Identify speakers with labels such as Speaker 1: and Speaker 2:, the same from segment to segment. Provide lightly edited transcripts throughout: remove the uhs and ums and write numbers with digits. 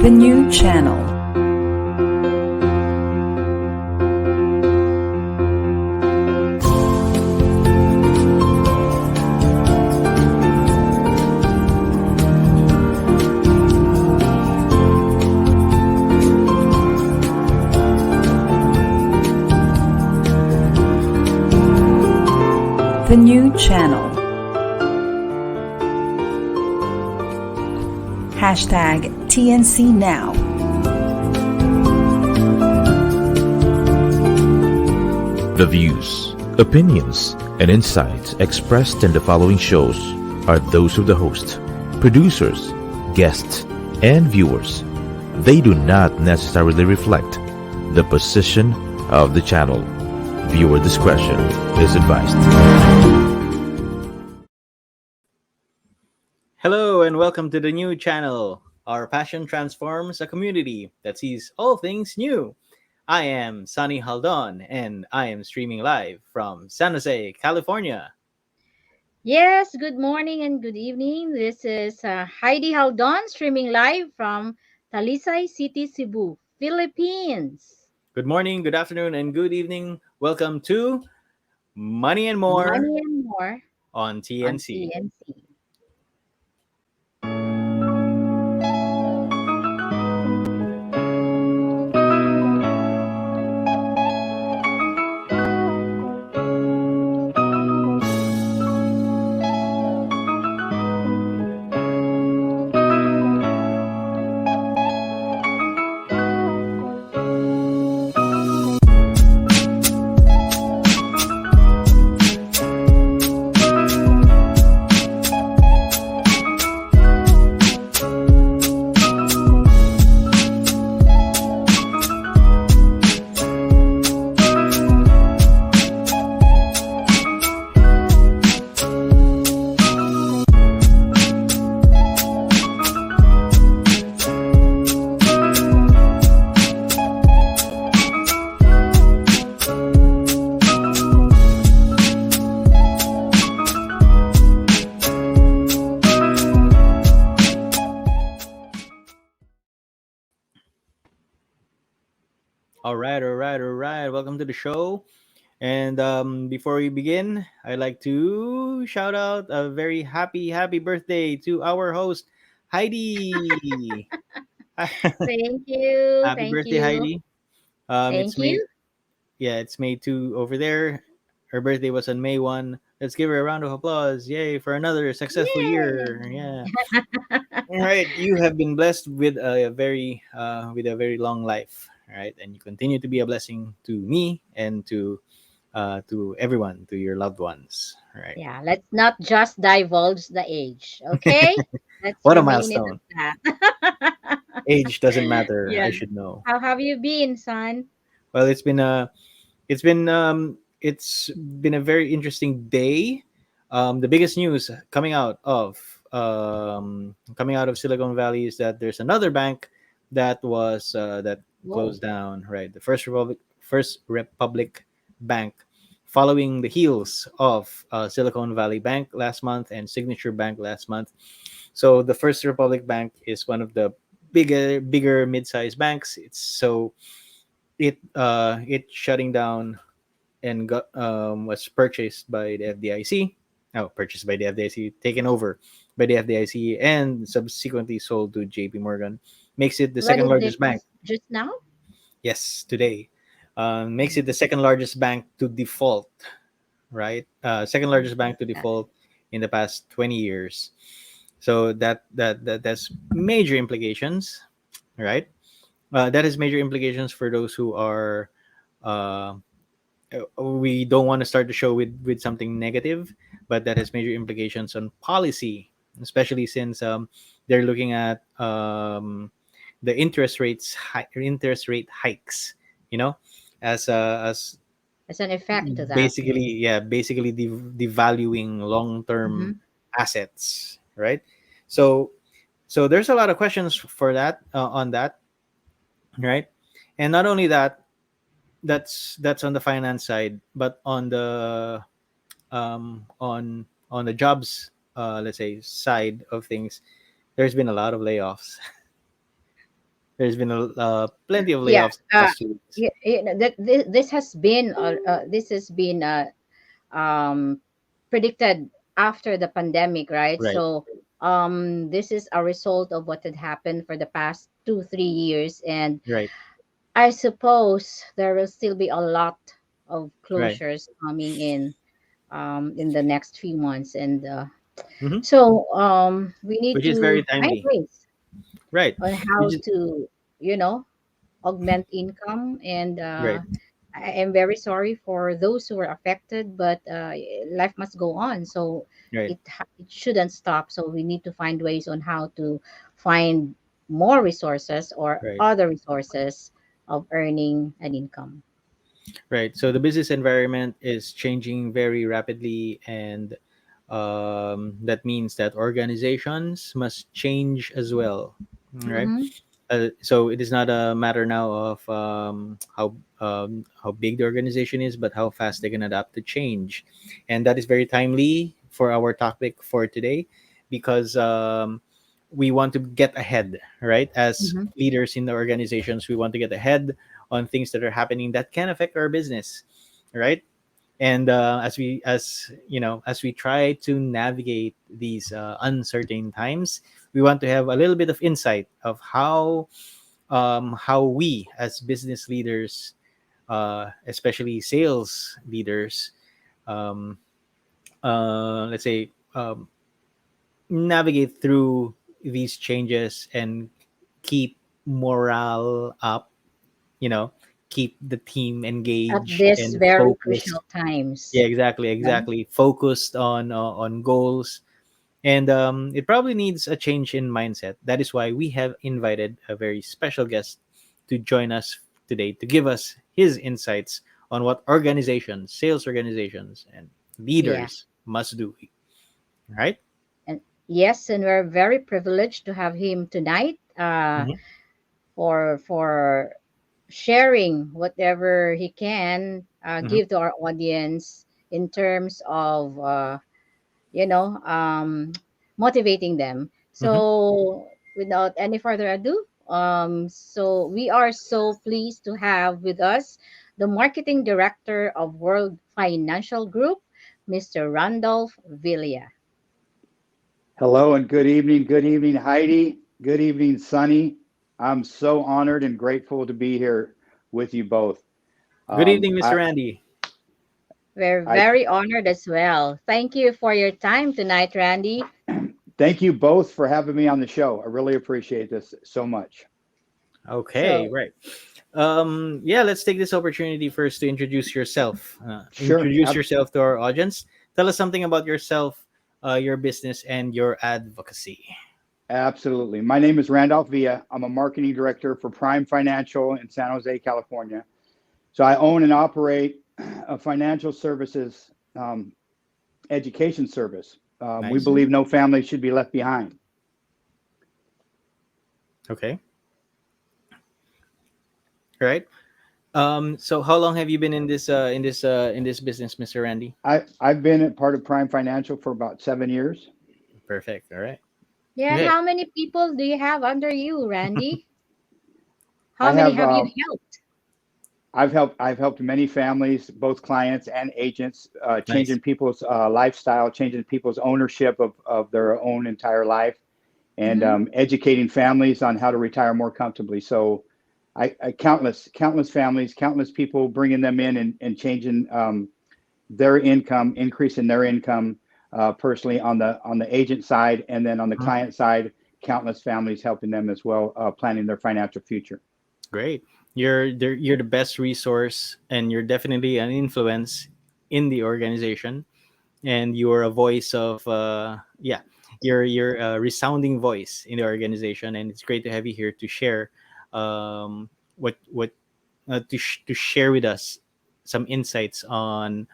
Speaker 1: The new channel. The new channel. Hashtag TNC Now.
Speaker 2: The views, opinions, and insights expressed in the following shows are those of the host, producers, guests, and viewers. They do not necessarily reflect the position of the channel. Viewer discretion is advised.
Speaker 3: Hello and welcome to the new channel. Our passion transforms a community that sees all things new. I am Sonny Jaldon and I am streaming live from San Jose, California.
Speaker 4: Yes, good morning and good evening. This is Haydee Jaldon streaming live from Talisay City, Cebu, Philippines.
Speaker 3: Good morning, good afternoon, and good evening. Welcome to Money and More
Speaker 4: Money and more
Speaker 3: on
Speaker 4: on
Speaker 3: TNC.
Speaker 4: TNC.
Speaker 3: All right. Welcome to the show. And before we begin, I'd like to shout out a very happy birthday to our host, Haydee.
Speaker 4: Thank you.
Speaker 3: Happy
Speaker 4: Thank
Speaker 3: birthday,
Speaker 4: you.
Speaker 3: Haydee. It's
Speaker 4: Thank
Speaker 3: May,
Speaker 4: you.
Speaker 3: yeah, it's May 2 over there. Her birthday was on May 1. Let's give her a round of applause. Yay, for another successful year. Yeah.
Speaker 4: Yay.
Speaker 3: All right, you have been blessed with a very long life. All right, and you continue to be a blessing to me and to everyone, to your loved ones. All right.
Speaker 4: Yeah, let's not just divulge the age, okay? Let's
Speaker 3: What a
Speaker 4: remain in
Speaker 3: milestone.
Speaker 4: that.
Speaker 3: Age doesn't matter.
Speaker 4: Yeah.
Speaker 3: I should know.
Speaker 4: How have you been, son?
Speaker 3: Well, it's been a very interesting day. The biggest news coming out of Silicon Valley is that there's another bank that
Speaker 4: Whoa.
Speaker 3: closed down. Right, the First Republic Bank, following the heels of Silicon Valley Bank last month and Signature Bank last month. So the First Republic Bank is one of the bigger mid-sized banks. It shutting down and was purchased by the FDIC. Oh, purchased by the FDIC, taken over by the FDIC, and subsequently sold to JP Morgan. Makes it the
Speaker 4: When
Speaker 3: second
Speaker 4: is
Speaker 3: largest bank.
Speaker 4: this? Just now?
Speaker 3: Yes, today. Makes it the second largest bank to default, right? Second largest bank to
Speaker 4: Yeah.
Speaker 3: default in the past 20 years. So that's major implications, right? That has major implications for those who are uh, we don't want to start the show with something negative, but that has major implications on policy, especially since they're looking at the interest rate hikes, you know, as
Speaker 4: As an effect to that.
Speaker 3: basically devaluing long
Speaker 4: Mm-hmm.
Speaker 3: term assets, right? So there's a lot of questions for that on that, right? And not only that, that's on the finance side, but on the jobs, let's say, side of things, there's been a lot of layoffs. There's been plenty of
Speaker 4: Yeah.
Speaker 3: layoffs in the past 2 weeks.
Speaker 4: This has been um, predicted after the pandemic, right?
Speaker 3: Right,
Speaker 4: So this is a result of what had happened for the past 2 3 years, and
Speaker 3: right,
Speaker 4: I suppose there will still be a lot of
Speaker 3: right.
Speaker 4: closures coming in the next few months, and
Speaker 3: Hmm.
Speaker 4: so we need
Speaker 3: Which is
Speaker 4: to
Speaker 3: very
Speaker 4: find
Speaker 3: timely.
Speaker 4: ways
Speaker 3: Right.
Speaker 4: on
Speaker 3: We
Speaker 4: how
Speaker 3: just
Speaker 4: to, you know, augment income. And
Speaker 3: right,
Speaker 4: I am very sorry for those who were affected, but life must go on. So
Speaker 3: right,
Speaker 4: it shouldn't stop. So we need to find ways on how to find more resources or
Speaker 3: right,
Speaker 4: other resources of earning an income.
Speaker 3: right. So the business environment is changing very rapidly, and that means that organizations must change as well. All right.
Speaker 4: Mm-hmm.
Speaker 3: So it is not a matter now of how big the organization is, but how fast they can adapt to change, and that is very timely for our topic for today, because we want to get ahead, right? As
Speaker 4: Mm-hmm.
Speaker 3: leaders in the organizations, we want to get ahead on things that are happening that can affect our business, right? And as we try to navigate these uncertain times, we want to have a little bit of insight of how we as business leaders, especially sales leaders, um, let's say, navigate through these changes and keep morale up, you know, keep the team
Speaker 4: At
Speaker 3: engaged
Speaker 4: this
Speaker 3: and
Speaker 4: very
Speaker 3: focused.
Speaker 4: crucial times,
Speaker 3: Yeah, exactly,
Speaker 4: right?
Speaker 3: exactly. Focused on goals, and it probably needs a change in mindset. That is why we have invited a very special guest to join us today to give us his insights on what organizations, sales organizations, and
Speaker 4: Yeah.
Speaker 3: leaders must do. Right?
Speaker 4: And yes, and we're very privileged to have him tonight
Speaker 3: Mm-hmm.
Speaker 4: for sharing whatever he can
Speaker 3: Mm-hmm.
Speaker 4: give to our audience in terms of motivating them.
Speaker 3: Mm-hmm.
Speaker 4: So without any further ado, so we are so pleased to have with us the marketing director of World Financial Group, Mr. Randolph Villa.
Speaker 5: Hello and good evening. Good evening, Heidi. Good evening, Sonny. I'm so honored and grateful to be here with you both.
Speaker 3: Good
Speaker 5: Um,
Speaker 3: evening, Mr.
Speaker 5: I,
Speaker 3: Randy.
Speaker 4: We're
Speaker 5: I
Speaker 4: very honored as well. Thank you for your time tonight, Randy.
Speaker 5: thank you both for having me on the show. I really appreciate this so much.
Speaker 3: Okay,
Speaker 4: So,
Speaker 3: right. Yeah, let's take this opportunity first to introduce yourself.
Speaker 5: Sure,
Speaker 3: Introduce yourself to our audience. Tell us something about yourself, your business, and your advocacy.
Speaker 5: absolutely. My name is Randolph Villa. I'm a marketing director for Prime Financial in San Jose, California. So I own and operate a financial services education service. We
Speaker 3: Nice.
Speaker 4: mhm.
Speaker 5: believe no family should be left behind.
Speaker 3: Okay. All right. So how long have you been in this business, Mr. Randy?
Speaker 5: I've been a part of Prime Financial for about 7 years.
Speaker 3: Perfect. All right.
Speaker 4: Yeah, and
Speaker 3: Okay.
Speaker 4: how many people do you have under you, Randy? How
Speaker 5: I
Speaker 4: many
Speaker 5: have
Speaker 4: have you helped?
Speaker 5: I've helped many families, both clients and agents,
Speaker 3: Nice.
Speaker 5: changing people's lifestyle, changing people's ownership of their own entire life, and
Speaker 4: Mm-hmm.
Speaker 5: educating families on how to retire more comfortably. So, I countless families, countless people, bringing them in and changing their income, increasing their income personally on the agent side, and then on the
Speaker 3: Mhm.
Speaker 5: client side, countless families helping them as well, planning their financial future.
Speaker 3: Great. You're the best resource, and you're definitely an influence in the organization, and you're a voice of yeah, you're a resounding voice in the organization, and it's great to have you here to share what to share with us some insights on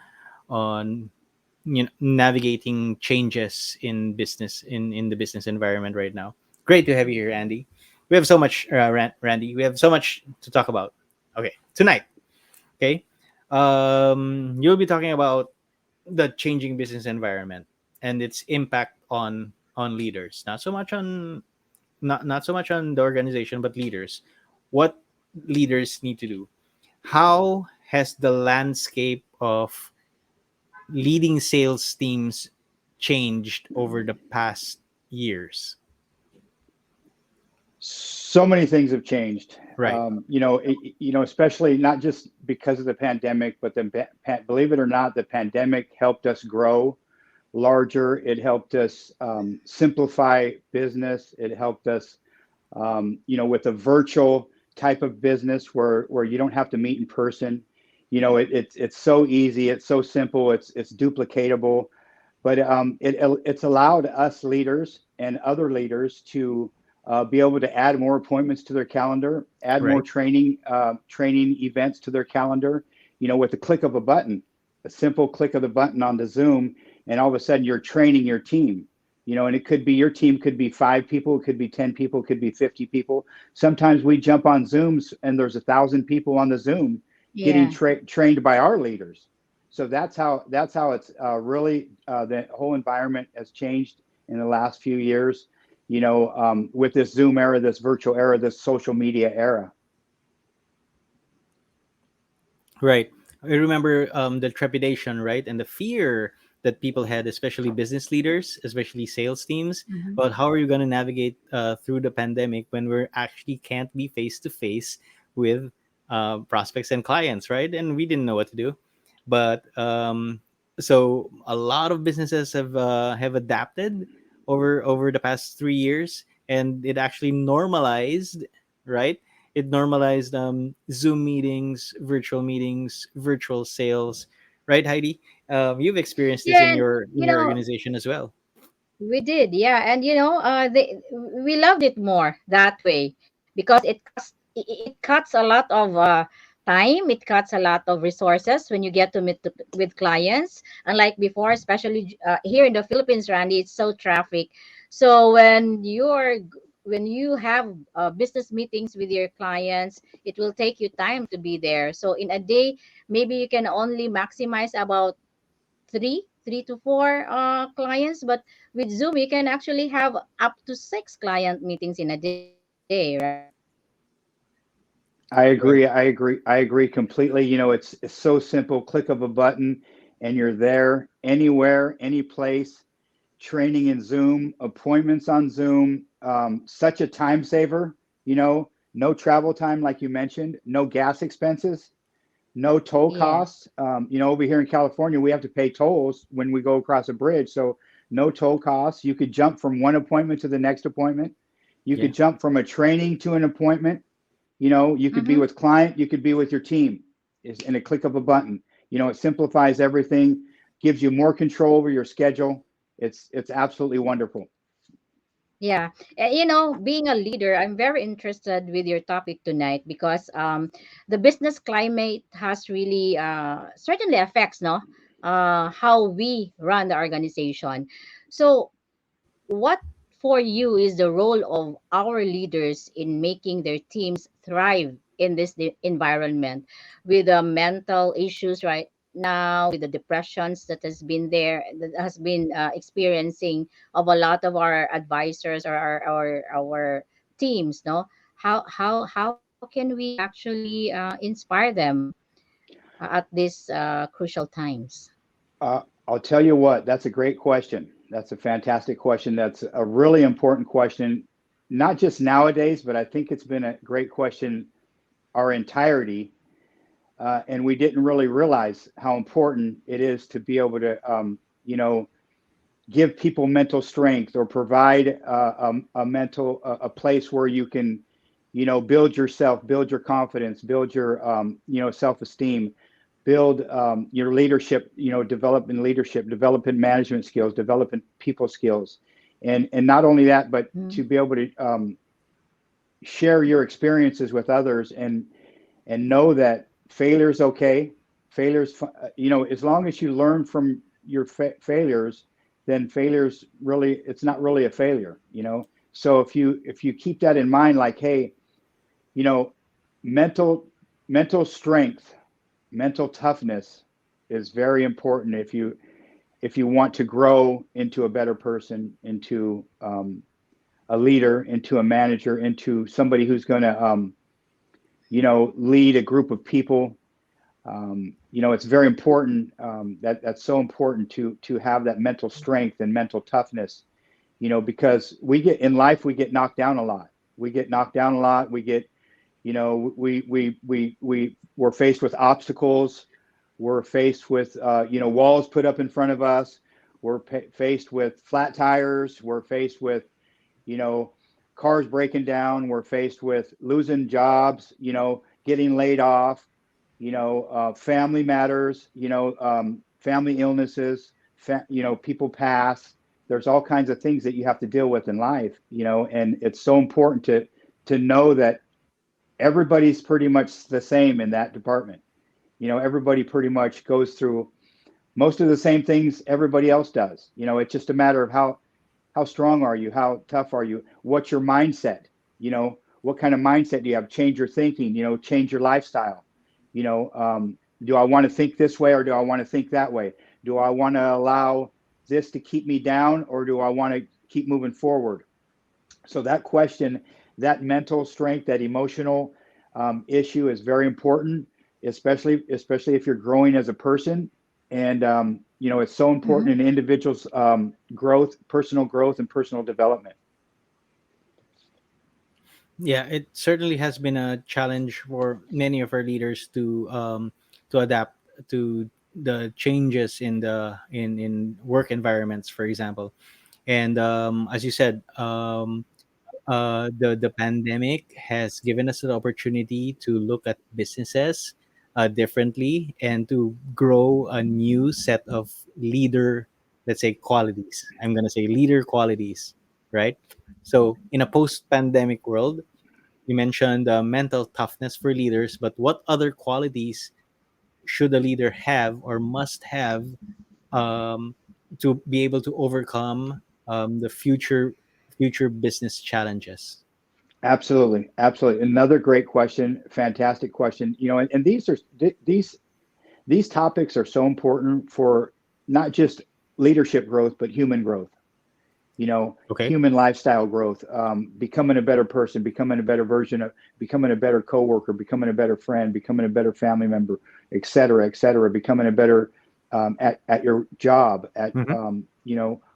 Speaker 3: navigating changes in business, in the business environment right now. Great to have you here, Andy. We have so much, Randy. We have so much to talk about. Okay, tonight. Okay, you'll be talking about the changing business environment and its impact on leaders. Not so much on the organization, but leaders. what leaders need to do. How has the landscape of leading sales teams changed over the past years?
Speaker 5: So many things have changed.
Speaker 3: Right.
Speaker 5: Especially not just because of the pandemic, but believe it or not, the pandemic helped us grow larger. It helped us simplify business. It helped us, with a virtual type of business where you don't have to meet in person. It's so easy. It's so simple. It's duplicatable. But it's allowed us leaders and other leaders to be able to add more appointments to their calendar, add more
Speaker 3: Right.
Speaker 5: training events to their calendar, with the click of a button, a simple click of the button on the Zoom, and all of a sudden you're training your team. And it could be your team could be 5 people, it could be 10 people, it could be 50 people. Sometimes we jump on Zooms and there's 1,000 people on the Zoom getting
Speaker 4: Yeah.
Speaker 5: trained by our leaders. So that's how it's really the whole environment has changed in the last few years. With this Zoom era, this virtual era, this social media era.
Speaker 3: Right. I remember the trepidation, right, and the fear that people had, especially business leaders, especially sales teams,
Speaker 4: Mhm.
Speaker 3: about how are you going to navigate through the pandemic when we're actually can't be face to face with prospects and clients, right? And we didn't know what to do, but so a lot of businesses have adapted over the past 3 years, and it actually normalized, right? It normalized Zoom meetings, virtual sales, right, Heidi? You've experienced this
Speaker 4: Yeah,
Speaker 3: in
Speaker 4: and
Speaker 3: your organization as well.
Speaker 4: we did, yeah, and we loved it more that way because it cuts a lot of time. It cuts a lot of resources when you get to meet with clients. Unlike before, especially here in the Philippines, Randy, it's so traffic. So when you have business meetings with your clients, it will take you time to be there. So in a day, maybe you can only maximize about three to four clients, but with Zoom you can actually have up to 6 client meetings in a day, right?
Speaker 5: I
Speaker 3: Right.
Speaker 5: agree. I agree. I agree completely. It's so simple. Click of a button, and you're there anywhere, any place. Training in Zoom, appointments on Zoom. Such a time saver. No travel time, like you mentioned. No gas expenses. No toll
Speaker 4: Yeah.
Speaker 5: costs. Over here in California, we have to pay tolls when we go across a bridge. So no toll costs. You could jump from one appointment to the next appointment. You
Speaker 3: Yeah.
Speaker 5: could jump from a training to an appointment. You could be
Speaker 4: Mm-hmm.
Speaker 5: with client, you could be with your team. Is in a click of a button. It simplifies everything, gives you more control over your schedule. It's absolutely wonderful.
Speaker 4: Yeah. Being a leader, I'm very interested with your topic tonight because the business climate has really certainly affects no how we run the organization. So what for you is the role of our leaders in making their teams thrive in this environment with the mental issues right now, with the depressions that has been there, that has been experiencing of a lot of our advisors or our teams, no? How can we actually inspire them at these crucial times?
Speaker 5: I'll tell you what, that's a great question. That's a fantastic question. That's a really important question, not just nowadays, but I think it's been a great question our entirety. And we didn't really realize how important it is to be able to, give people mental strength or provide a place where you can, build yourself, build your confidence, build your, self-esteem, build your leadership, developing leadership, developing management skills, developing people skills. And not only that, but to be able to share your experiences with others and know that failure is okay. Failures, as long as you learn from your failures, then failures really, it's not really a failure. So if you keep that in mind, like, hey, you know, mental mental strength, mental toughness is very important if you want to grow into a better person, into a leader, into a manager, into somebody who's going to lead a group of people. It's very important, that's so important to have that mental strength and mental toughness, because we get knocked down a lot. We get knocked down a lot. We get, we're faced with obstacles. We're faced with, walls put up in front of us. We're faced with flat tires. We're faced with, cars breaking down. We're faced with losing jobs, getting laid off, family matters, family illnesses, people pass. There's all kinds of things that you have to deal with in life, and it's so important to know that everybody's pretty much the same in that department. Everybody pretty much goes through most of the same things everybody else does. It's just a matter of how strong are you? How tough are you? What's your mindset? What kind of mindset do you have? Change your thinking, change your lifestyle. Do I want to think this way or do I want to think that way? Do I want to allow this to keep me down or do I want to keep moving forward? So that question, that mental strength, that emotional issue is very important, especially if you're growing as a person. And, it's so important in individuals' growth, personal growth, and personal development.
Speaker 3: Yeah, it certainly has been a challenge for many of our leaders to adapt to the changes in in work environments, for example. And as you said, the pandemic has given us an opportunity to look at businesses differently and to grow a new set of leader, let's say, qualities. I'm going to say leader qualities, right? So in a post-pandemic world, you mentioned mental toughness for leaders, but what other qualities should a leader have or must have um, to be able to overcome the future business challenges?
Speaker 5: Absolutely. Absolutely. Another great question. Fantastic question. And these topics are so important for not just leadership growth, but human growth,
Speaker 3: Okay.
Speaker 5: human lifestyle growth, becoming a better person, becoming a better version of, becoming a better coworker, becoming a better friend, becoming a better family member, et cetera, becoming a better at your job, at,
Speaker 3: Hmm.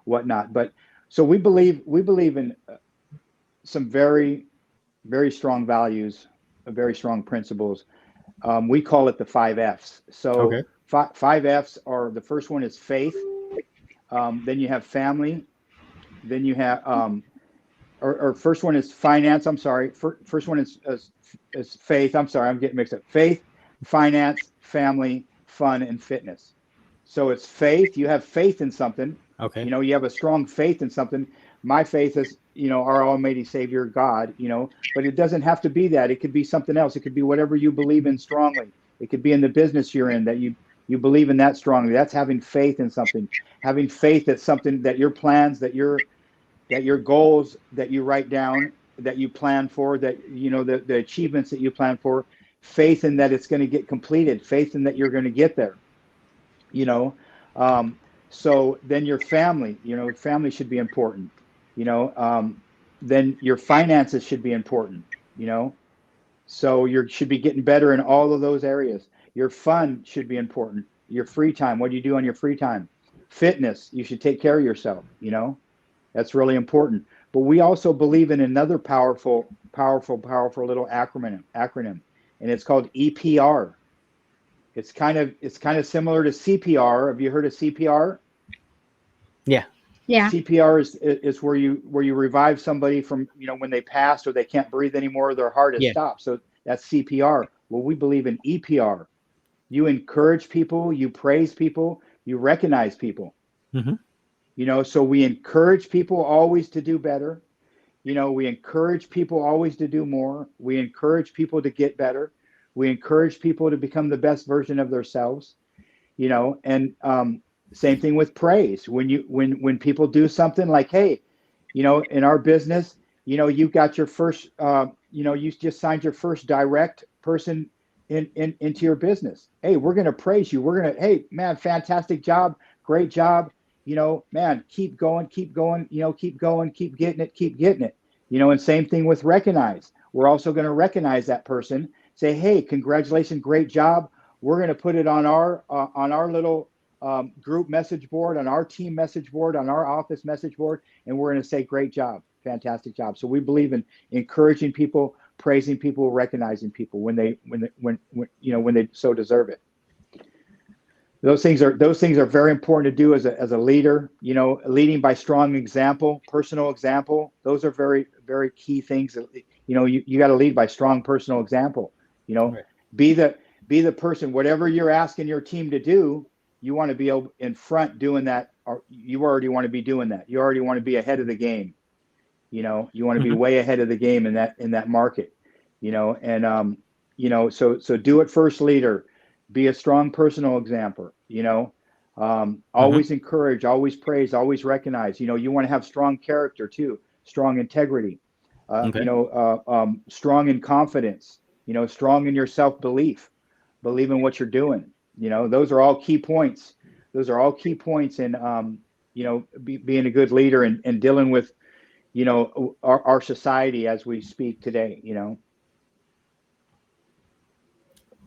Speaker 5: whatnot. But so we believe in some very, very strong values, very strong principles. We call it the 5 F's. So
Speaker 3: Okay.
Speaker 5: 5 F's are, the first one is faith. Then you have family. Then you have, or first one is finance. I'm sorry. First one is faith. I'm sorry. I'm getting mixed up. Faith, finance, family, fun, and fitness. So it's faith. You have faith in something.
Speaker 3: Okay.
Speaker 5: You have a strong faith in something. My faith is, our Almighty Savior, God, but it doesn't have to be that. It could be something else. It could be whatever you believe in strongly. It could be in the business you're in that you believe in that strongly. That's having faith in something, having faith that something, that your plans, that your goals that you write down, that you plan for, that, the achievements that you plan for, faith in that it's going to get completed, faith in that you're going to get there, you know. So then your family, family should be important, then your finances should be important, so you should be getting better in all of those areas. Your fun should be important. Your free time, what do you do on your free time? Fitness, you should take care of yourself, that's really important. But we also believe in another powerful little acronym, and it's called EPR. It's kind of similar to CPR. Have you heard of CPR?
Speaker 3: Yeah.
Speaker 4: Yeah.
Speaker 5: CPR is where you revive somebody from, when they passed or they can't breathe anymore, their heart has
Speaker 3: Yeah.
Speaker 5: stopped. So that's CPR. Well, we believe in EPR. You encourage people, you praise people, you recognize people.
Speaker 3: Hmm.
Speaker 5: So we encourage people always to do better. We encourage people always to do more. We encourage people to get better. We encourage people to become the best version of themselves. And same thing with praise. When people do something like, hey, in our business, you got your first, you just signed your first direct person into your business. Hey, we're going to praise you. Hey, man, fantastic job. Great job. Man, keep going, keep going, keep going, keep getting it. And same thing with recognize. We're also going to recognize that person say, hey, congratulations, great job. We're going to put it on our little group message board, on our team message board, on our office message board, and we're going to say, great job, fantastic job. So we believe in encouraging people, praising people, recognizing people when they so deserve it. Those things are very important to do as a leader. Leading by strong example, personal example. Those are very, very key things. You got to lead by strong personal example.
Speaker 3: Right.
Speaker 5: Be the person. Whatever you're asking your team to do, you want to be in front doing that, or you already want to be doing that. You already want to be ahead of the game. You want to be way ahead of the game in that market. So do it first, leader. Be a strong personal example. Always encourage, always praise, always recognize. You want to have strong character too, strong integrity.
Speaker 3: Okay.
Speaker 5: Strong in confidence. Strong in your self-belief, believe in what you're doing. Those are all key points. Those are all key points in being a good leader and dealing with our society as we speak today.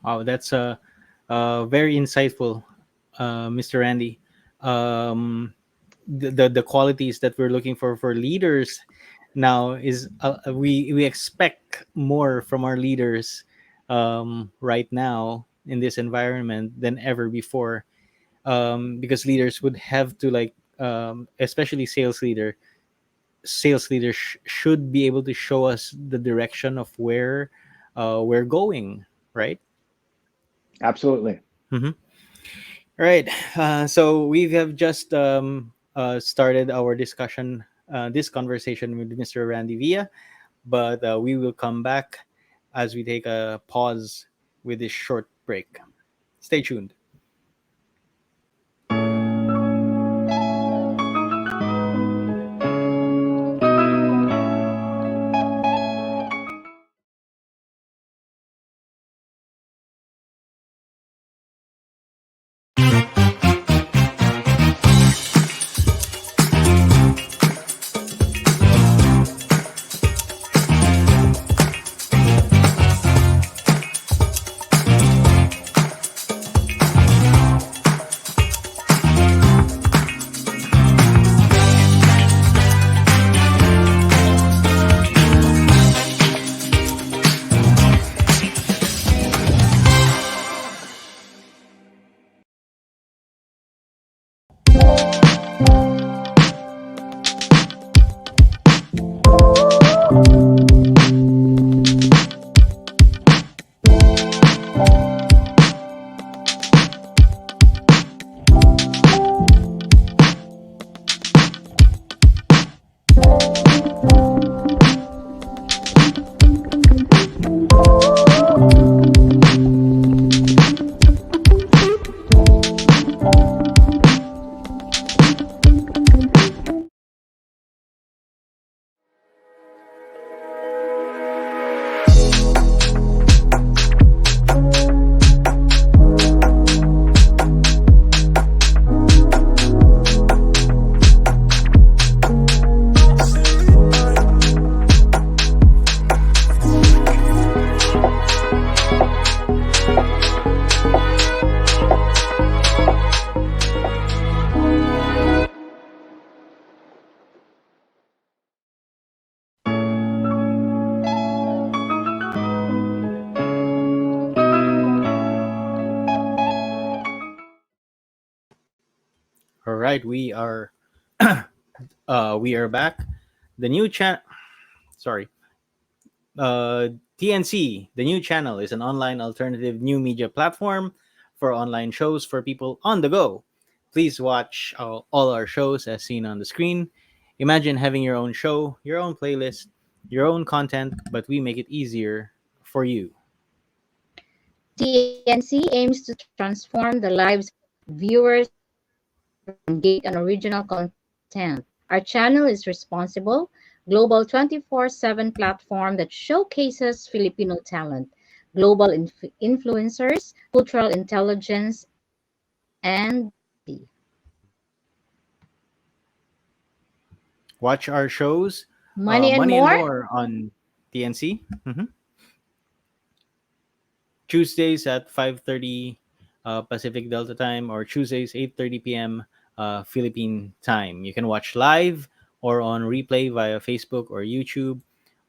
Speaker 3: Wow, that's very insightful, Mr. Randy. Um, the qualities that we're looking for leaders now is we expect more from our leaders right now in this environment than ever before, because leaders would have to especially sales leaders should be able to show us the direction of where we're going, right?
Speaker 5: Absolutely.
Speaker 3: Mm-hmm. Right. So we have just started our discussion, this conversation with Mr. Randy Villa, but we will come back as we take a pause with this short break. Stay tuned. All right, we are back. The new channel, sorry, TNC, the new channel, is an online alternative new media platform for online shows for people on the go. Please watch all our shows as seen on the screen. Imagine having your own show, your own playlist, your own content, but we make it easier for you.
Speaker 4: TNC aims to transform the lives of viewers engage on original content. Our channel is responsible, global 24/7 platform that showcases Filipino talent, global influencers, cultural intelligence, and
Speaker 3: Watch our shows,
Speaker 4: money and
Speaker 3: Money and
Speaker 4: more.
Speaker 3: More on TNC. Mhm. Tuesdays at 5:30 Pacific Delta Time, or Tuesdays 8:30 p.m. Philippine time. You can watch live or on replay via Facebook or YouTube.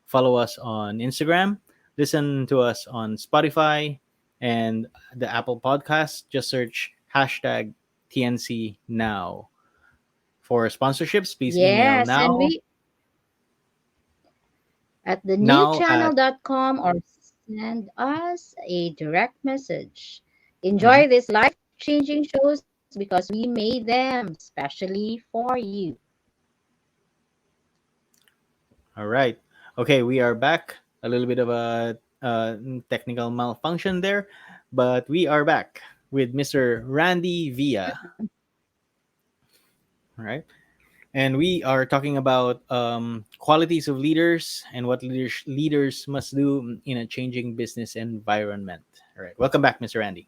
Speaker 3: Follow us on Instagram. Listen to us on Spotify and the Apple Podcast. Just search hashtag TNC now. For sponsorships, please email
Speaker 4: Yes, and
Speaker 3: now
Speaker 4: we at the
Speaker 3: now at
Speaker 4: newchannel.com or send us a direct message.
Speaker 3: Mhm.
Speaker 4: Enjoy these life-changing shows because we made them specially for you.
Speaker 3: All right. Okay, we are back. A little bit of a technical malfunction there, but we are back with Mr. Randy Villa. All right. And we are talking about qualities of leaders and what leaders must do in a changing business environment. All right. Welcome back, Mr. Randy.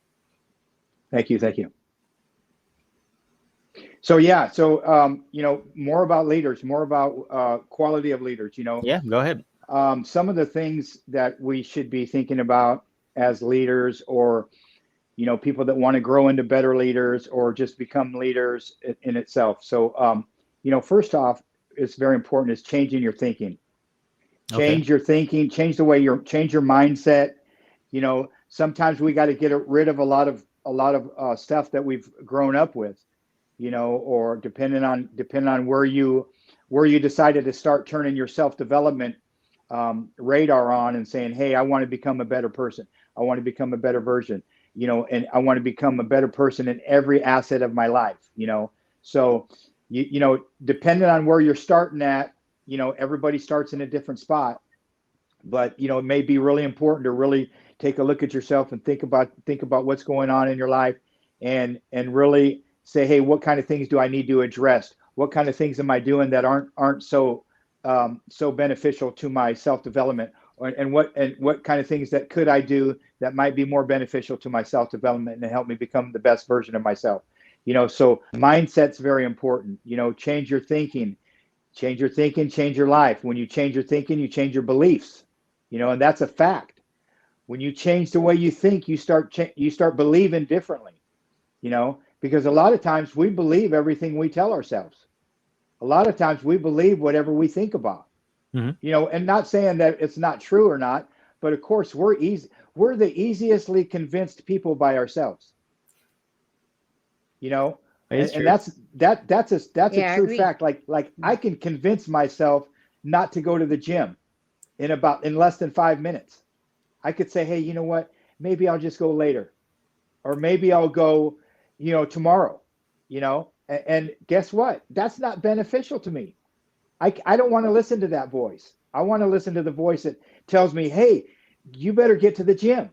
Speaker 5: Thank you. Thank you. So yeah, so more about leaders, more about quality of leaders.
Speaker 3: Yeah, go ahead.
Speaker 5: Some of the things that we should be thinking about as leaders, or people that want to grow into better leaders or just become leaders in itself. So first off, it's very important is changing your thinking.
Speaker 3: Okay.
Speaker 5: Change your thinking, change the way change your mindset. Sometimes we got to get rid of a lot of stuff that we've grown up with, or depending on where you decided to start turning your self-development radar on and saying, hey, I want to become a better person. I want to become a better version, and I want to become a better person in every asset of my life, So, depending on where you're starting at, everybody starts in a different spot, but, it may be really important to really take a look at yourself and think about what's going on in your life, and really say, hey, what kind of things do I need to address? What kind of things am I doing that aren't so beneficial to my self-development, and what kind of things that could I do that might be more beneficial to my self-development and help me become the best version of myself. So mindset's very important. Change your thinking, change your life. When you change your thinking, you change your beliefs, and that's a fact. When you change the way you think, you start believing differently, because a lot of times we believe everything we tell ourselves. A lot of times we believe whatever we think about,
Speaker 3: Mhm.
Speaker 5: and not saying that it's not true or not, but of course we're the easiestly convinced people by ourselves,
Speaker 3: It's
Speaker 5: and
Speaker 3: true.
Speaker 5: that's a
Speaker 4: Yeah, I
Speaker 5: true
Speaker 4: agree.
Speaker 5: fact. Like I can convince myself not to go to the gym in less than 5 minutes. I could say, hey, you know what? Maybe I'll just go later, or maybe I'll go, tomorrow, and guess what? That's not beneficial to me. I don't want to listen to that voice. I want to listen to the voice that tells me, hey, you better get to the gym.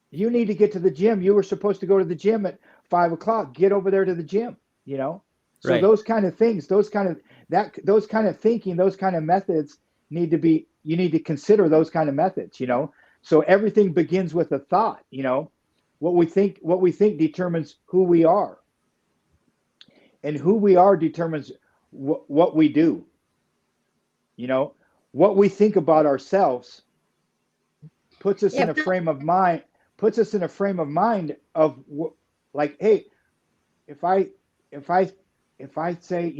Speaker 5: You need to get to the gym. You were supposed to go to the gym at 5 o'clock. Get over there to the gym, So
Speaker 3: Right.
Speaker 5: those kind of things, those kind of thinking, those kind of methods you need to consider those kind of methods, So everything begins with a thought, What we think determines who we are. And who we are determines what we do. What we think about ourselves puts us
Speaker 4: Yeah,
Speaker 5: in a frame of mind of like, hey, if I if I if I say,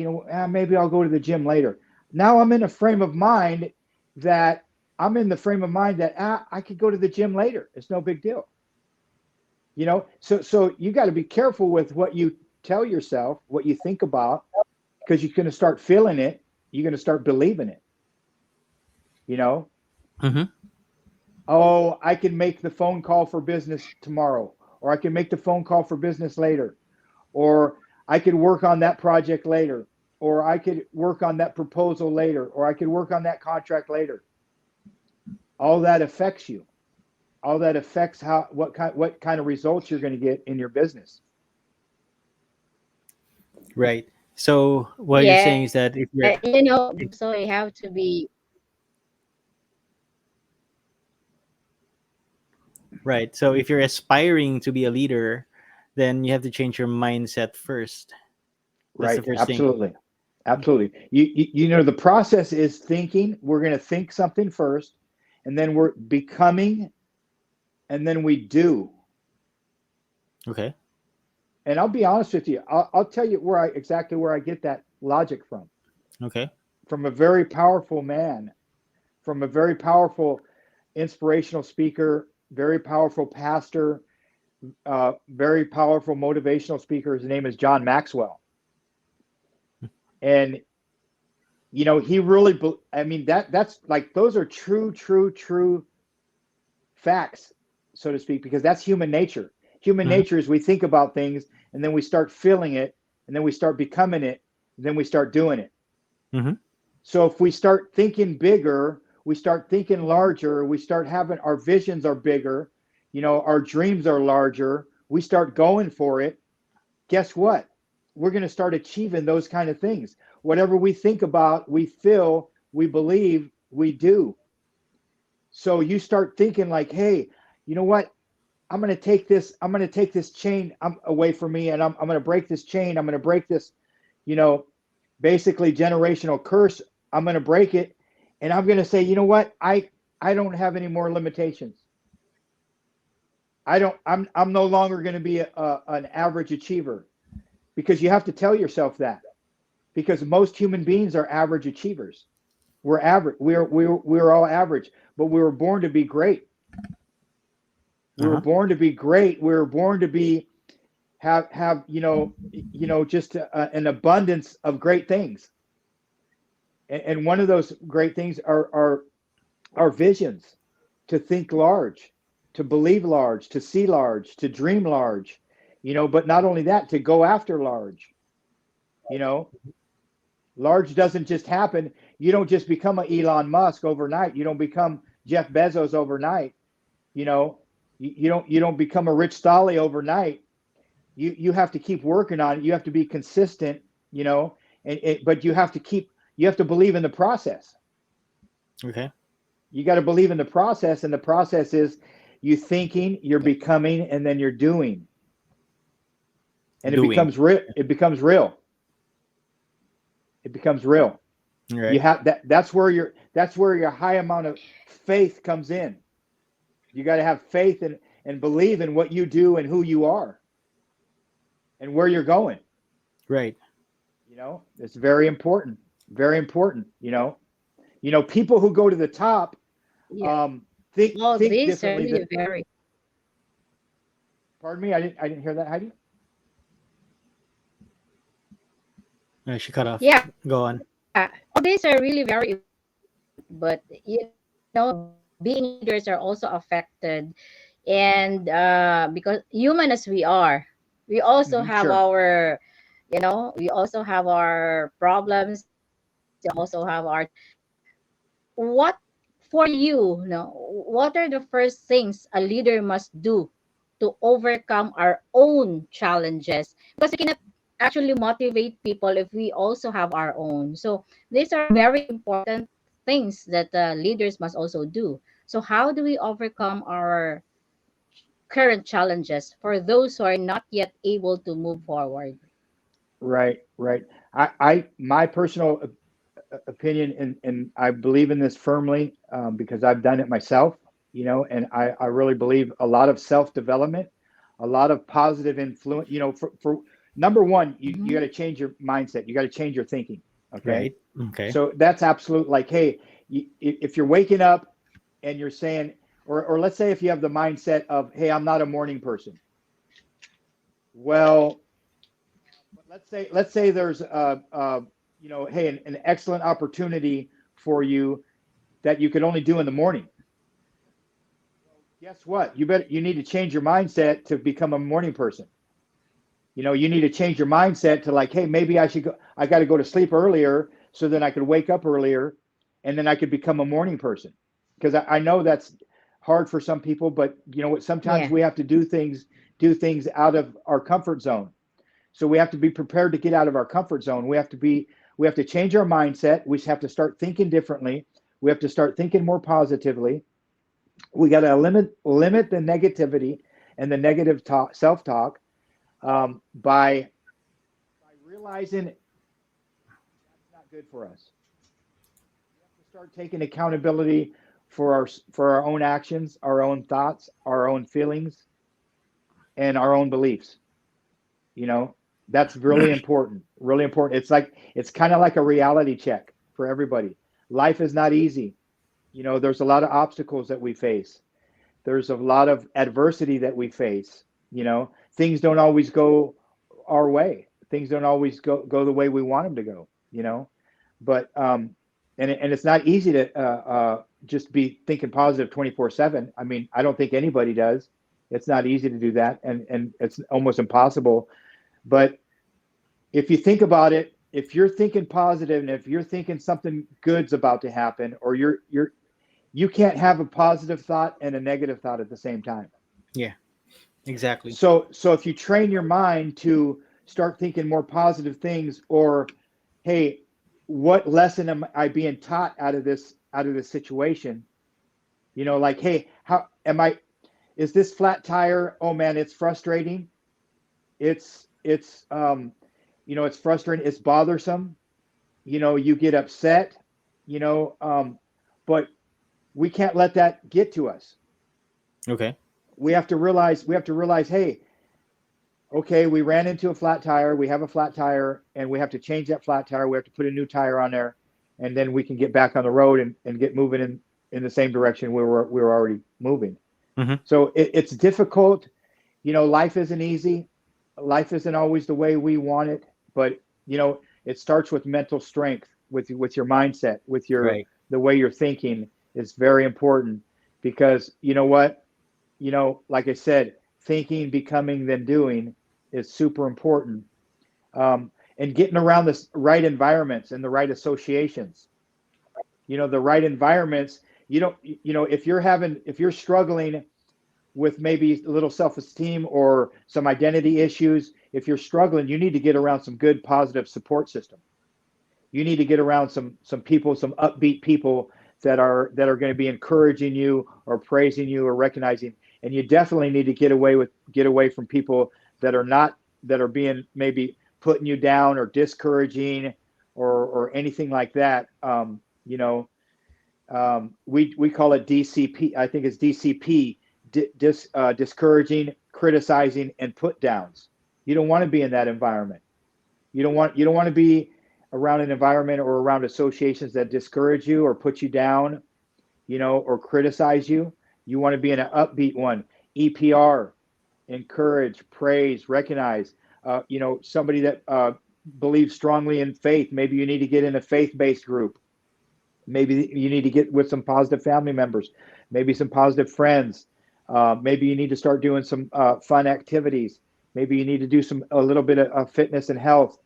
Speaker 5: maybe I'll go to the gym later. Now I'm in a frame of mind that I could go to the gym later. It's no big deal. So you got to be careful with what you tell yourself, what you think about, because you're going to start feeling it. You're going to start believing it.
Speaker 3: Mhm.
Speaker 5: Oh, I can make the phone call for business tomorrow, or I can make the phone call for business later, or I could work on that project later, or I could work on that proposal later, or I could work on that contract later. All that affects you. All that affects what kind of results you're going to get in your business.
Speaker 3: Right. So what you're saying is
Speaker 4: yeah,
Speaker 3: that if you're
Speaker 4: so you have to be
Speaker 3: right, so if you're aspiring to be a leader, then you have to change your mindset first. That's the
Speaker 5: Right.
Speaker 3: first thing.
Speaker 5: Absolutely. Absolutely. The process is thinking. We're going to think something first, and then we're becoming and then we do.
Speaker 3: Okay.
Speaker 5: And I'll be honest with you. I'll tell you exactly where I get that logic from.
Speaker 3: Okay.
Speaker 5: From a very powerful man, from a very powerful inspirational speaker, very powerful pastor, very powerful motivational speaker. His name is John Maxwell. And he really, I mean, that's like, those are true facts, so to speak, because that's human nature. Human nature is we think about things and then we start feeling it and then we start becoming it and then we start doing it. So if we start thinking bigger, we start thinking larger, we start having our visions are bigger, our dreams are larger, we start going for it. Guess what? We're going to start achieving those kind of things. Whatever we think about, we feel, we believe, we do. So you start thinking like, hey, you know what? I'm going to take this chain away from me, and I'm going to break this chain. I'm going to break this, basically generational curse. I'm going to break it, and I'm going to say, you know what? I don't have any more limitations. I'm no longer going to be an average achiever, because you have to tell yourself that, because most human beings are average achievers. We're average. We're all average, but we were born to be great. We were born to be great. We were born to be have just an abundance of great things. And one of those great things are our visions, to think large, to believe large, to see large, to dream large, but not only that, to go after large. Large doesn't just happen. You don't just become an Elon Musk overnight. You don't become Jeff Bezos overnight. You don't become a Rich Stolle overnight. You have to keep working on it. You have to be consistent, but you have to believe in the process.
Speaker 3: Okay.
Speaker 5: You got to believe in the process, and the process is you thinking, you're becoming, and then you're doing. And it becomes real. It becomes real. It becomes real.
Speaker 3: Right.
Speaker 5: You have that's where your high amount of faith comes in. You got to have faith and believe in what you do and who you are and where you're going.
Speaker 3: Right.
Speaker 5: It's very important. Very important. People who go to the top think
Speaker 4: These are
Speaker 5: differently.
Speaker 4: really very.
Speaker 5: Pardon me, I didn't hear that, Haydee.
Speaker 3: She cut off.
Speaker 4: Yeah.
Speaker 3: Go on.
Speaker 4: All these are really very, but being leaders are also affected, and because human as we are, we also have
Speaker 5: Sure.
Speaker 4: our, we also have our problems. We also have our. What for you? What are the first things a leader must do to overcome our own challenges? Because we cannot actually motivate people if we also have our own. So these are very important things that leaders must also do. So how do we overcome our current challenges for those who are not yet able to move forward?
Speaker 5: Right. My personal opinion, and I believe in this firmly, because I've done it myself, and I really believe a lot of self-development, a lot of positive influence, for number one, you got to change your mindset. You got to change your thinking. Okay.
Speaker 3: Right. Okay.
Speaker 5: So that's absolute, like, hey, if you're waking up and you're saying, or let's say if you have the mindset of, hey, I'm not a morning person. Well, let's say there's hey, an excellent opportunity for you that you could only do in the morning. Guess what? You need to change your mindset to become a morning person. You need to change your mindset to, like, hey, maybe I got to go to sleep earlier so then I could wake up earlier and then I could become a morning person. Because I know that's hard for some people, but sometimes we have to do things out of our comfort zone. So we have to be prepared to get out of our comfort zone. We have to change our mindset. We have to start thinking differently. We have to start thinking more positively. We got to limit the negativity and the negative self-talk, by realizing that's not good for us. We have to start taking accountability for our own actions, our own thoughts, our own feelings, and our own beliefs. You know, that's really important. Really important. It's kind of like a reality check for everybody. Life is not easy. You know, there's a lot of obstacles that we face. There's a lot of adversity that we face. You know, things don't always go our way. Things don't always go the way we want them to go. You know, but and it's not easy to just be thinking positive 24/7. I mean, I don't think anybody does. It's not easy to do that, and it's almost impossible. But if you think about it, if you're thinking positive and if you're thinking something good's about to happen, or you can't have a positive thought and a negative thought at the same time.
Speaker 3: Yeah, exactly.
Speaker 5: So if you train your mind to start thinking more positive things, or hey, what lesson am I being taught out of this situation? You know, like, hey, how am I? Is this flat tire? Oh man, it's frustrating. It's you know, it's frustrating. It's bothersome. You know, you get upset. You know, but we can't let that get to us.
Speaker 3: Okay.
Speaker 5: We have to realize. Hey, okay, we ran into a flat tire. We have a flat tire, and we have to change that flat tire. We have to put a new tire on there, and then we can get back on the road and get moving in the same direction we were already moving.
Speaker 3: Mm-hmm.
Speaker 5: So it's difficult. You know, life isn't easy. Life isn't always the way we want it, but you know, it starts with mental strength, with your mindset, with
Speaker 3: Right.
Speaker 5: the way you're thinking is very important, because you know what, you know, like I said, thinking, becoming, then doing is super important. And getting around the right environments and the right associations. You know, the right environments. You don't, you know, if you're struggling with maybe a little self-esteem or some identity issues, if you're struggling, you need to get around some good, positive support system. You need to get around some people, some upbeat people that are going to be encouraging you or praising you or recognizing. And you definitely need to get away from people that are being maybe putting you down or discouraging or anything like that. You know, we call it DCP. I think it's DCP, discouraging, criticizing, and put downs. You don't want to be in that environment. You don't want to be around an environment or around associations that discourage you or put you down, you know, or criticize you. You want to be in an upbeat one. EPR, encourage, praise, recognize. You know, somebody that believes strongly in faith. Maybe you need to get in a faith-based group. Maybe you need to get with some positive family members. Maybe some positive friends. Maybe you need to start doing some fun activities. Maybe you need to do a little bit of fitness and health.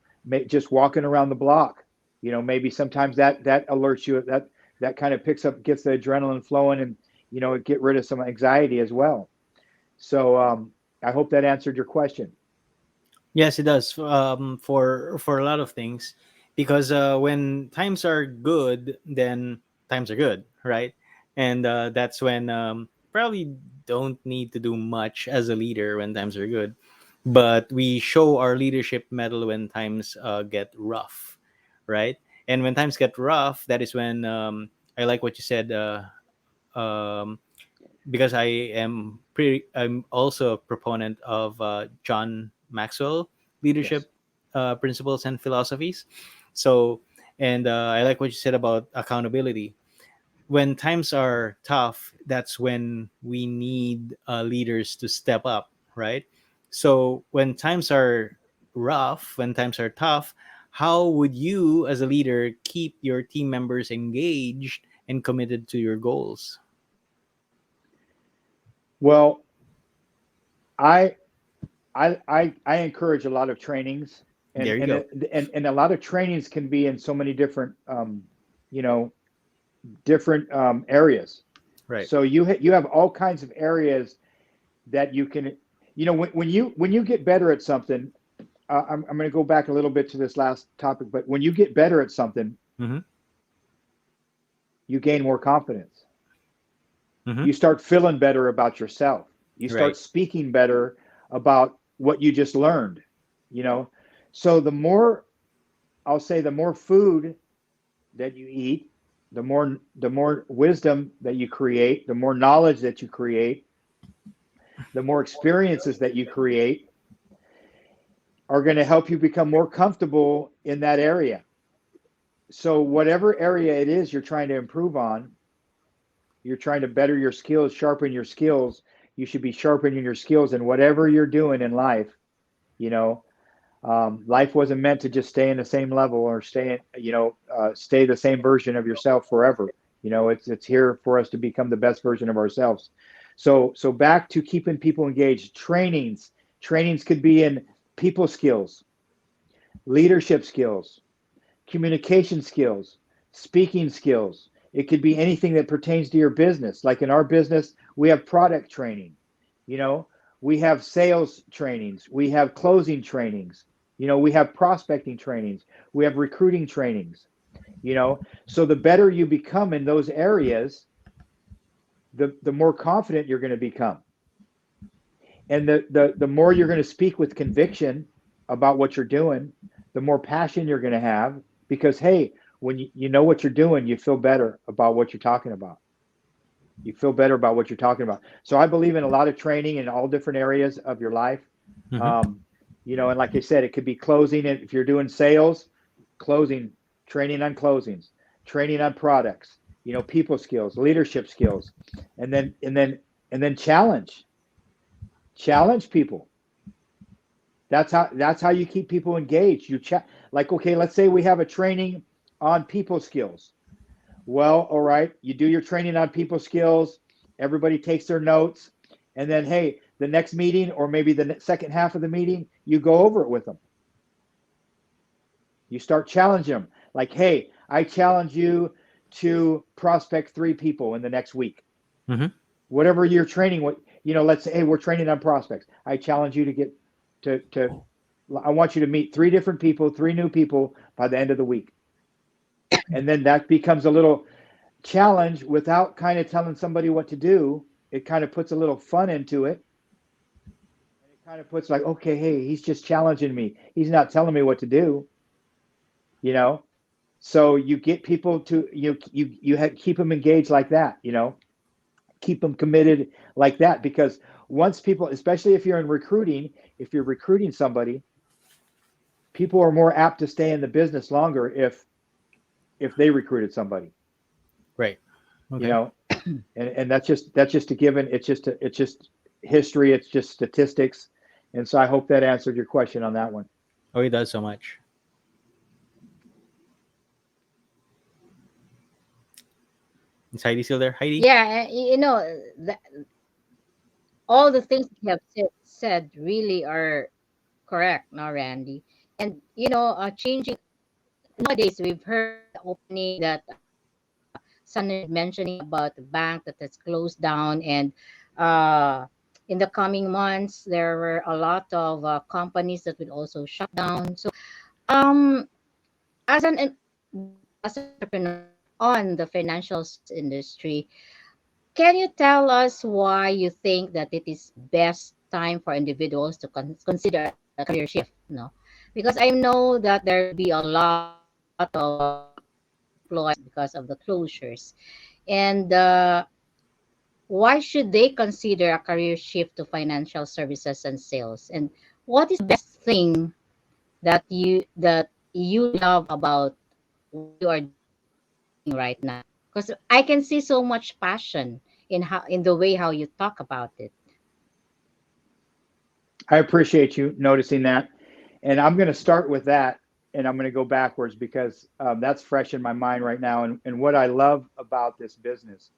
Speaker 5: Just walking around the block. You know, maybe sometimes that alerts you, that kind of gets the adrenaline flowing, and you know, get rid of some anxiety as well. So I hope that answered your question.
Speaker 3: Yes, it does. For a lot of things, because when times are good, then times are good, right? And that's when probably don't need to do much as a leader when times are good, but we show our leadership medal when times get rough, right? And when times get rough, that is when I like what you said. Um, because I'm also a proponent of John Maxwell
Speaker 5: Yes.
Speaker 3: leadership principles and philosophies. So, and I like what you said about accountability. When times are tough, that's when we need leaders to step up, right? So when times are rough, when times are tough, how would you as a leader keep your team members engaged and committed to your goals?
Speaker 5: Well, I I encourage a lot of trainings,
Speaker 3: There you go.
Speaker 5: and a lot of trainings can be in so many different you know, different areas.
Speaker 3: Right.
Speaker 5: So you have all kinds of areas that you can, you know, when you get better at something. I'm going to go back a little bit to this last topic, but when you get better at something,
Speaker 3: Mm-hmm.
Speaker 5: you gain more confidence.
Speaker 3: Mm-hmm.
Speaker 5: You start feeling better about yourself. You start
Speaker 3: Right.
Speaker 5: speaking better about what you just learned, you know. So the more, I'll say, the more food that you eat, the more wisdom that you create, the more knowledge that you create, the more experiences that you create are going to help you become more comfortable in that area. So whatever area it is you're trying to improve on, you're trying to better your skills, sharpen your skills, you should be sharpening your skills in whatever you're doing in life. You know, life wasn't meant to just stay in the same level or stay the same version of yourself forever. It's here for us to become the best version of ourselves. So back to keeping people engaged. Trainings could be in people skills, leadership skills, communication skills, speaking skills. It could be anything that pertains to your business. Like in our business, we have product training. We have sales trainings. We have closing trainings. We have prospecting trainings. We have recruiting trainings. So the better you become in those areas, the more confident you're going to become. And the more you're going to speak with conviction about what you're doing, the more passion you're going to have, because, hey, when you know what you're doing, you feel better about what you're talking about. You feel better about what you're talking about. So I believe in a lot of training in all different areas of your life.
Speaker 3: Mm-hmm.
Speaker 5: And like I said, it could be closing. If you're doing sales, closing, training on closings, training on products, people skills, leadership skills, and then challenge people. That's how you keep people engaged. Like, okay, let's say we have a training on people skills. Well, all right, you do your training on people skills, everybody takes their notes, and then, hey, the next meeting, or maybe the second half of the meeting, you go over it with them. You start challenging them. Like, hey, I challenge you to prospect 3 people in the next week.
Speaker 3: Mm-hmm.
Speaker 5: Whatever you're training, let's say, hey, we're training on prospects. I challenge you to get I want you to meet 3 different people, 3 new people by the end of the week. And then that becomes a little challenge without kind of telling somebody what to do. It kind of puts a little fun into it. And it kind of puts like, okay, hey, he's just challenging me. He's not telling me what to do. So you get people to, keep them engaged like that, keep them committed like that, because once people, especially if you're in recruiting, if you're recruiting somebody, people are more apt to stay in the business longer if they recruited somebody.
Speaker 3: Right. Okay.
Speaker 5: And that's just a given. It's just history. It's just statistics. And so I hope that answered your question on that one.
Speaker 3: Oh, it does so much. Is Heidi still there? Heidi?
Speaker 4: Yeah, all the things you have said really are correct now, Randy. And changing nowadays, we've heard the opening that Sonny is mentioning about the bank that has closed down, and uh, in the coming months, there were a lot of companies that will also shut down. So, um, as an entrepreneur on the financial service industry, can you tell us why you think that it is best time for individuals to consider a career shift? No, because I know that there will be a lot of employees because of the closures, and why should they consider a career shift to financial services and sales? And what is the best thing that you love about what you are doing right now? Because I can see so much passion in the way how you talk about it.
Speaker 5: I appreciate you noticing that. And I'm going to start with that, and I'm going to go backwards because that's fresh in my mind right now. And what I love about this business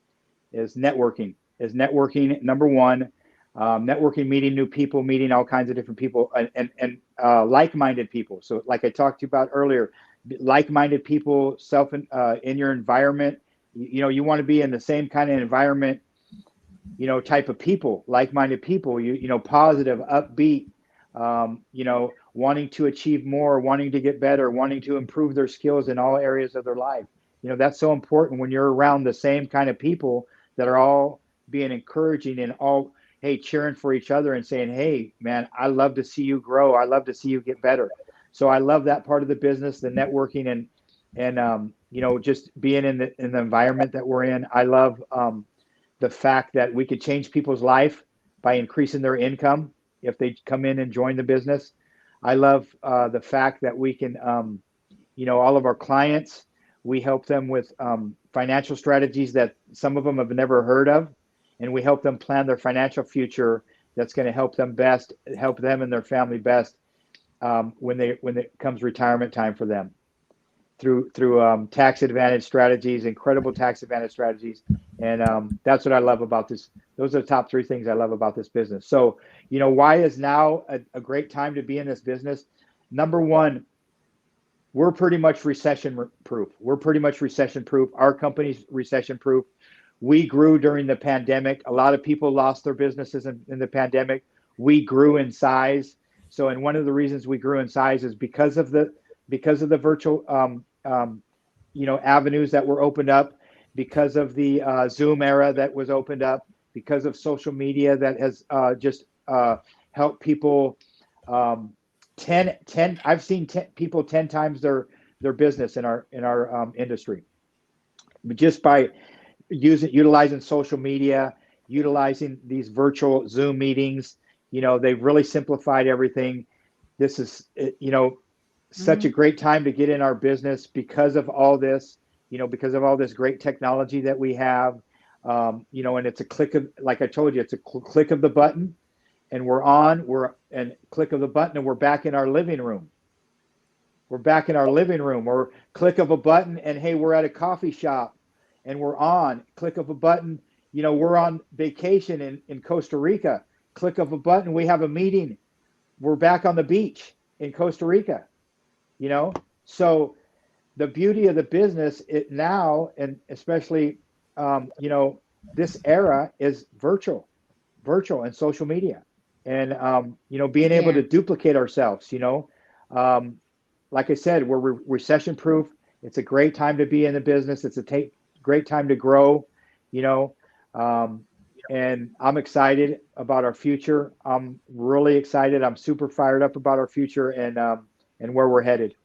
Speaker 5: is networking. Number one, networking, meeting new people, meeting all kinds of different people, and like-minded people. So, like I talked to you about earlier, like-minded people, in your environment. You want to be in the same kind of environment, type of people, like-minded people. Positive, upbeat. Wanting to achieve more, wanting to get better, wanting to improve their skills in all areas of their life. That's so important when you're around the same kind of people that are all being encouraging and all, hey, cheering for each other and saying, hey, man, I love to see you grow. I love to see you get better. So I love that part of the business, the networking and just being in the environment that we're in. I love the fact that we could change people's life by increasing their income if they come in and join the business. I love the fact that we can, all of our clients, we help them with financial strategies that some of them have never heard of, and we help them plan their financial future. That's going to help them and their family best when it comes retirement time for them through tax advantage strategies, incredible tax advantage strategies. And that's what I love about this. Those are the top three things I love about this business. So, why is now a great time to be in this business? Number one, we're pretty much recession proof. Our company's recession proof. We grew during the pandemic. A lot of people lost their businesses in the pandemic. We grew in size. So, and one of the reasons we grew in size is because of the virtual avenues that were opened up, because of the Zoom era that was opened up, because of social media that has just helped people. 10 I've seen people 10 times their business in our industry, just by utilizing social media, utilizing these virtual Zoom meetings. They've really simplified everything. This is such a great time to get in our business because of all this, because of all this great technology that we have. And it's a click of, like I told you, it's a click of the button, and and click of the button, and we're back in our living room. Or click of a button, and hey, we're at a coffee shop, and we're on. Click of a button, we're on vacation in Costa Rica. Click of a button, we have a meeting. We're back on the beach in Costa Rica. So the beauty of the business now, and especially this era, is virtual and social media, and being able to duplicate ourselves. Like I said, we're recession proof. It's a great time to be in the business. It's a great time to grow. And I'm excited about our future. I'm really excited. I'm super fired up about our future and where we're headed.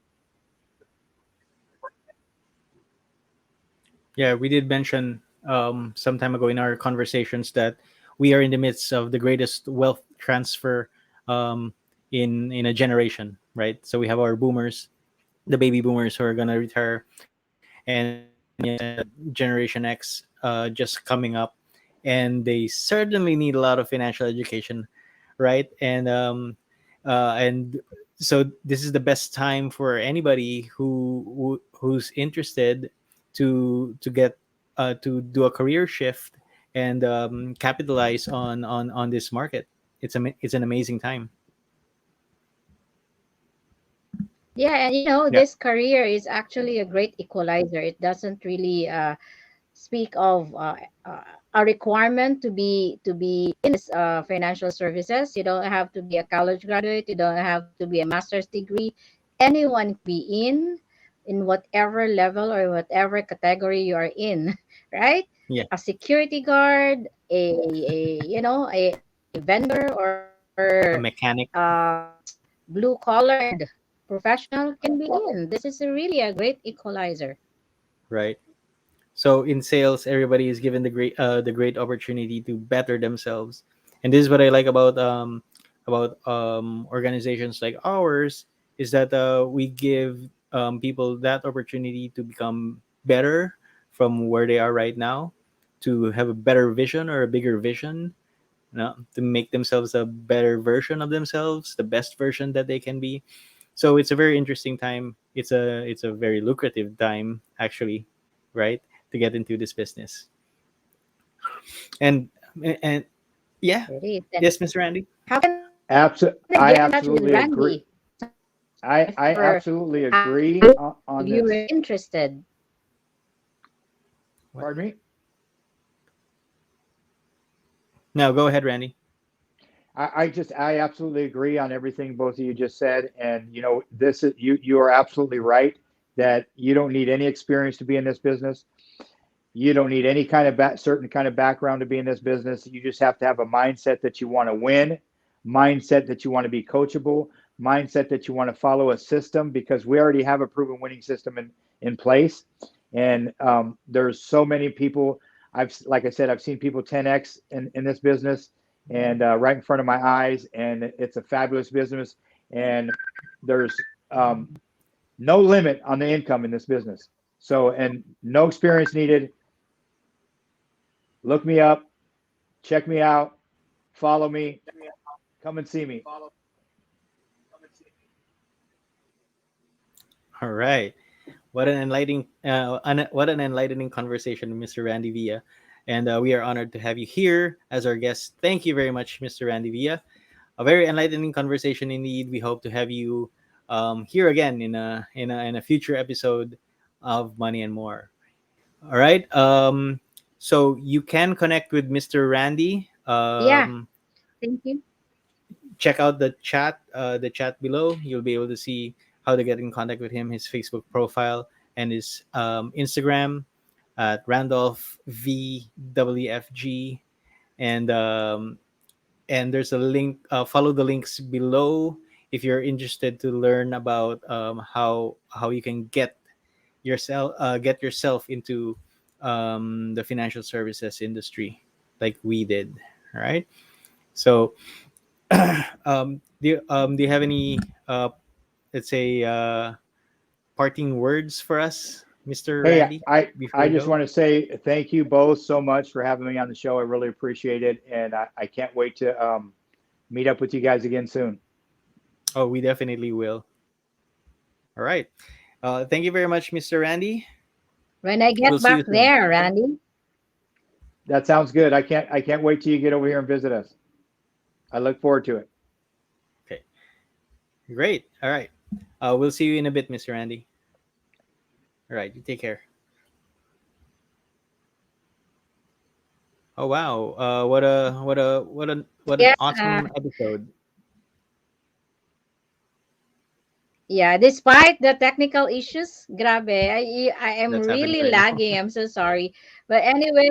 Speaker 3: Yeah, we did mention some time ago in our conversations that we are in the midst of the greatest wealth transfer in a generation, right? So we have our boomers, the baby boomers who are gonna retire, and Generation X just coming up, and they certainly need a lot of financial education, right? And so this is the best time for anybody who's interested to get to do a career shift and capitalize on this market. It's an amazing time.
Speaker 4: Yeah, and
Speaker 3: Yeah.
Speaker 4: this career is actually a great equalizer. It doesn't really speak of a requirement to be in this financial services. You don't have to be a college graduate. You don't have to be a master's degree. Anyone can be in whatever level or whatever category you are in, right?
Speaker 3: Yeah.
Speaker 4: A security guard, a vendor, or
Speaker 3: A mechanic.
Speaker 4: blue collared professional can be in. This is really a great equalizer.
Speaker 3: Right. So in sales, everybody is given the great opportunity to better themselves, and this is what I like about organizations like ours, is that we give people that opportunity to become better from where they are right now, to have a better vision or a bigger vision, to make themselves a better version of themselves, the best version that they can be. So it's a very interesting time. It's a very lucrative time, actually, right, to get into this business. And yeah,
Speaker 4: It is. And
Speaker 3: yes, Mr. Randy.
Speaker 4: how can they get in touch with
Speaker 5: I
Speaker 4: Randy?
Speaker 5: absolutely agree. I
Speaker 4: If
Speaker 5: absolutely agree on
Speaker 4: you were
Speaker 5: this.
Speaker 4: interested.
Speaker 3: What?
Speaker 5: Pardon me.
Speaker 3: No, go ahead, Randy.
Speaker 5: I absolutely agree on everything both of you just said, and this is you are absolutely right that you don't need any experience to be in this business. You don't need any kind of certain kind of background to be in this business. You just have to have a mindset that you want to win, mindset that you want to be coachable, mindset that you want to follow a system, because we already have a proven winning system in place. And there's so many people. Like I said, I've seen people 10x in this business, and right in front of my eyes, and it's a fabulous business. And there's no limit on the income in this business. So, and no experience needed. Look me up, check me out, follow me, come and see me.
Speaker 3: All right. What an enlightening conversation, Mr. Randy Villa, and we are honored to have you here as our guest. Thank you very much, Mr. Randy Villa. A very enlightening conversation indeed. We hope to have you here again in a future episode of Money and More. All right. So you can connect with Mr. Randy.
Speaker 4: Yeah, thank you.
Speaker 3: Check out the chat below. You'll be able to see how to get in contact with him, his Facebook profile, and his Instagram at Randolph VWFG, and there's a link. Follow the links below if you're interested to learn about how you can get yourself into the financial services industry like we did. All right. So, do you have any let's say parting words for us, Mr.
Speaker 5: Hey,
Speaker 3: Randy, before
Speaker 5: I
Speaker 3: we
Speaker 5: just
Speaker 3: go?
Speaker 5: want to say thank you both so much for having me on the show. I really appreciate it. And I can't wait to meet up with you guys again soon.
Speaker 3: Oh, we definitely will. All right. Thank you very much, Mr. Randy.
Speaker 4: When I
Speaker 3: We'll
Speaker 4: get
Speaker 3: see
Speaker 4: back
Speaker 3: you soon.
Speaker 4: there, Randy.
Speaker 5: That sounds good. I can't wait till you get over here and visit us. I look forward to it.
Speaker 3: Okay. Great. All right. We'll see you in a bit, Mr. Randy. All right. You take care. Oh wow. What an
Speaker 4: Yeah,
Speaker 3: awesome episode.
Speaker 4: yeah. Despite the technical issues, grabe, I am
Speaker 3: That's happening
Speaker 4: really
Speaker 3: right now.
Speaker 4: lagging. I'm so sorry. But anyway,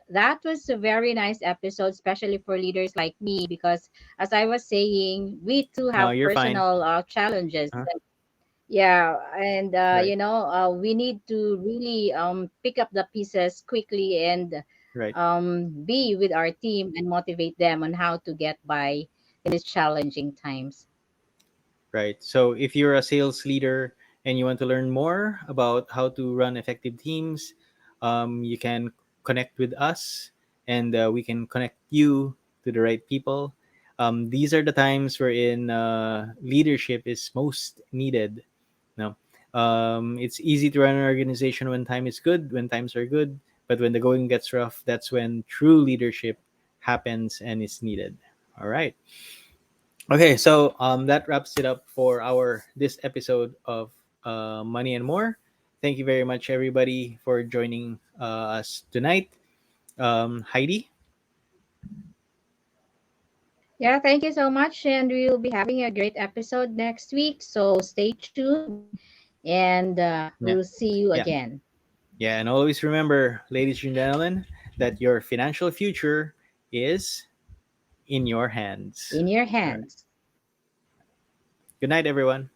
Speaker 4: that was a very nice episode, especially for leaders like me, because as I was saying, we too
Speaker 3: No,
Speaker 4: have
Speaker 3: you're fine.
Speaker 4: personal challenges.
Speaker 3: Huh?
Speaker 4: Yeah, and
Speaker 3: Right.
Speaker 4: we need to really pick up the pieces quickly and
Speaker 3: Right.
Speaker 4: be with our team and motivate them on how to get by in these challenging times.
Speaker 3: Right. So if you're a sales leader and you want to learn more about how to run effective teams, you can connect with us, and we can connect you to the right people. These are the times wherein leadership is most needed. No, it's easy to run an organization when time is good, when times are good, but when the going gets rough, that's when true leadership happens and is needed. All right. Okay, so that wraps it up for our this episode of Money and More. Thank you very much, everybody, for joining us tonight. Heidi,
Speaker 4: Yeah, thank you so much. And we'll be having a great episode next week. So stay tuned and
Speaker 3: yeah,
Speaker 4: we'll see you
Speaker 3: yeah,
Speaker 4: again
Speaker 3: yeah, and always remember, ladies and gentlemen, that your financial future is in your hands.
Speaker 4: in your
Speaker 3: All right.
Speaker 4: hands.
Speaker 3: Good night, everyone.